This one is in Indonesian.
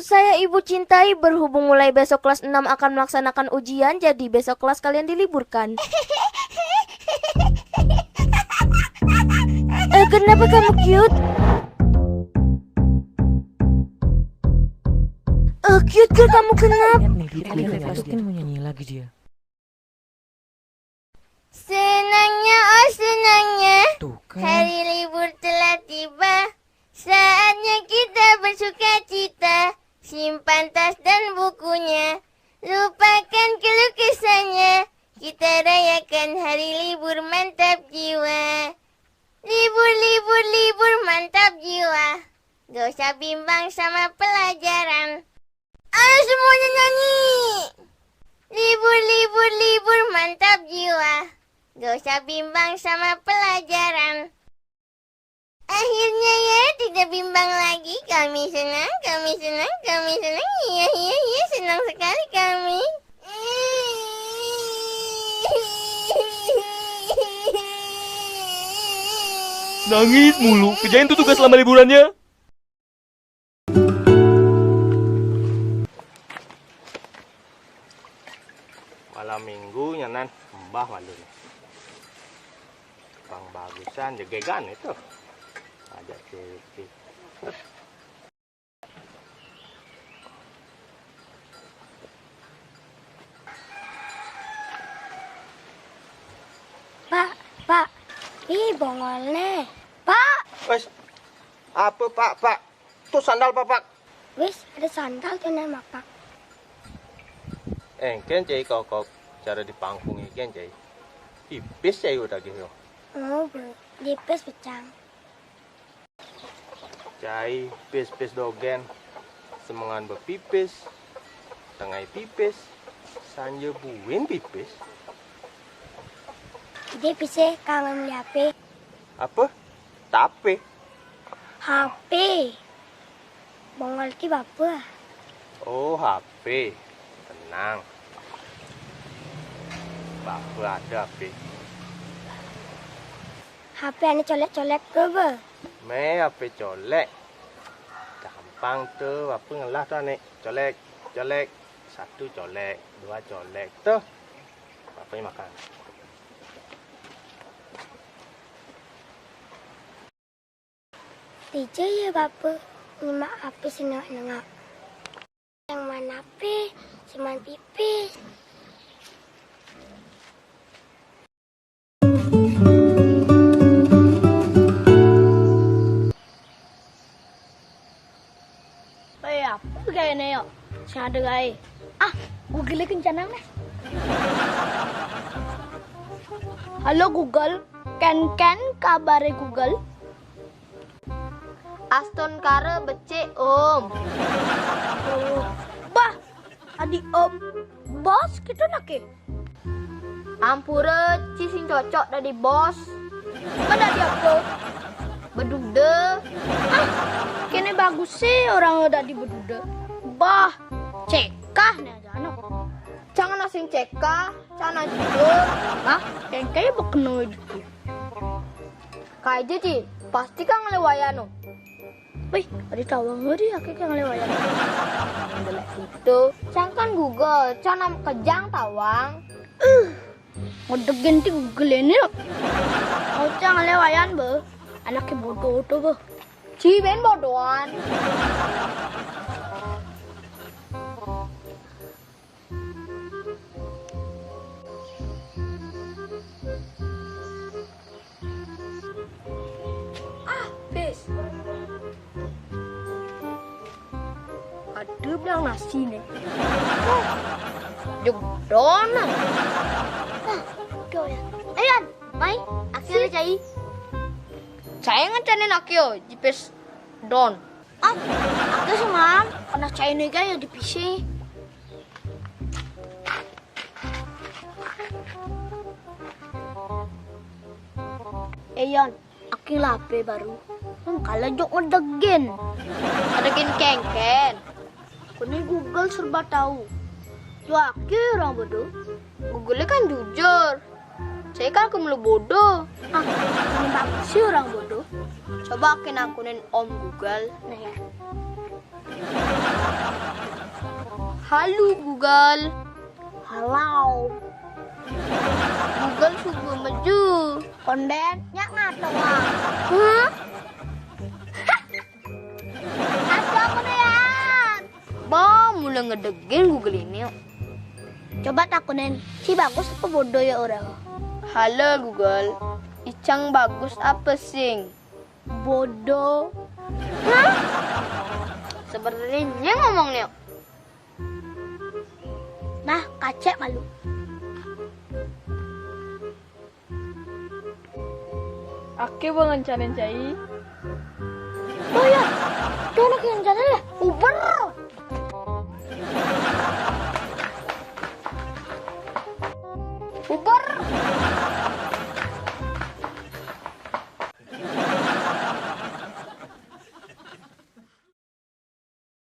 saya Ibu cintai, berhubung mulai besok kelas 6 akan melaksanakan ujian, jadi besok kelas kalian diliburkan. Kenapa kamu cute? Cute girl, kamu kenapa? Pasti mau nyanyi lagi dia. Senangnya, oh senangnya, Tuh kan. hari libur telah tiba. Saatnya kita bersuka cita. Simpan tas dan bukunya, lupakan keluh kesahnya. Kita rayakan hari libur mantap jiwa. Libur, libur, libur mantap jiwa. Gak usah bimbang sama pelajaran. Ayo semuanya nyanyi. Libur, libur, libur mantap jiwa. Gak usah bimbang sama pelajaran. Akhirnya ya tidak bimbang lagi. Kami senang, kami senang, kami senang. Iya, iya, iya, senang sekali kami. Nangis mulu, kerjain tuh tugas selama liburannya. Malam minggu nyanan mbah malu nih. Bang bagusan jegegan itu. Ajak Cici. Pak, ih bongolnya. Pak, Wes, apa pak? Tuh sandal pak. wis ada sandal tuh nama Pak. Ken cai kau cara dipangkung ikan cai. Ipis cai udah gitu. Oh, dipes pecang. Cai pis dogen. Semangan bepipis. Tengah pipis. Sanje buin pipis. Dia bisa kangen di HP. Apa? Tape. HP. Bongol ki bapak. Oh, HP. Tenang. Bapak ada HP. HP ini colek-colek ke be. Me HP colek. Gampang tuh, apa ngelah tuh nek. Colek. Satu colek, dua colek. Tuh. Bapaknya makan. Tija ya bapak. Nyimak HP senengak-nengak. Yang mana HP? Seman pipis. apa kayaknya yuk? Saya ada gaya. Google kencanang nih. Halo Google, kan kabare Google? Aston Kare becek om. Bah, adi om, bos kita nake. Ampura cising cocok dari bos. Mana dia kok? Bedude. Kene bagus sih orang udah di beduda. Bah, cekah nih aja anak. Jangan asing cekah, jangan jujur. Kayak bekeno itu. Kayak jadi, pasti kan ngelewayano. Wih, ada tawang hari aku kan ngelewayan. Itu, cangkan Google, canam kejang tawang. Ngodegin ti Google ini. Mau cang ngelewayan be. Anaknya bodoh tuh be. Ciben bodohan. Bis. Ada bilang nasi nih. Jogdon. Udah ya. Ayan, mai, akhirnya cai. Saya ngecanin akio, jipes don. Aku seman, karena cai nih ya dipisih. Ayan, aku lape baru. Kalau jok ngedegin. Adegin kengken. Ini Google serba tahu. Tuh aku orang bodoh. Google kan jujur. Saya kan kemulu bodoh. Ini bagus sih orang bodoh. Coba akunin Om Google. Nah ya. Halo Google. Halau. Google subuh maju. Kondennya ngato ah. Hah? Aku kemudian. Bah, mulai ngedegin Google ini. Coba takunin, si bagus apa bodoh ya orang? Halo Google. Icang bagus apa sing? Bodoh. Sebenarnya ngomongnya. Nah, kacek malu. Ake bangun cai. Oh ya, itu anak yang jalan ya, Uber. Uber.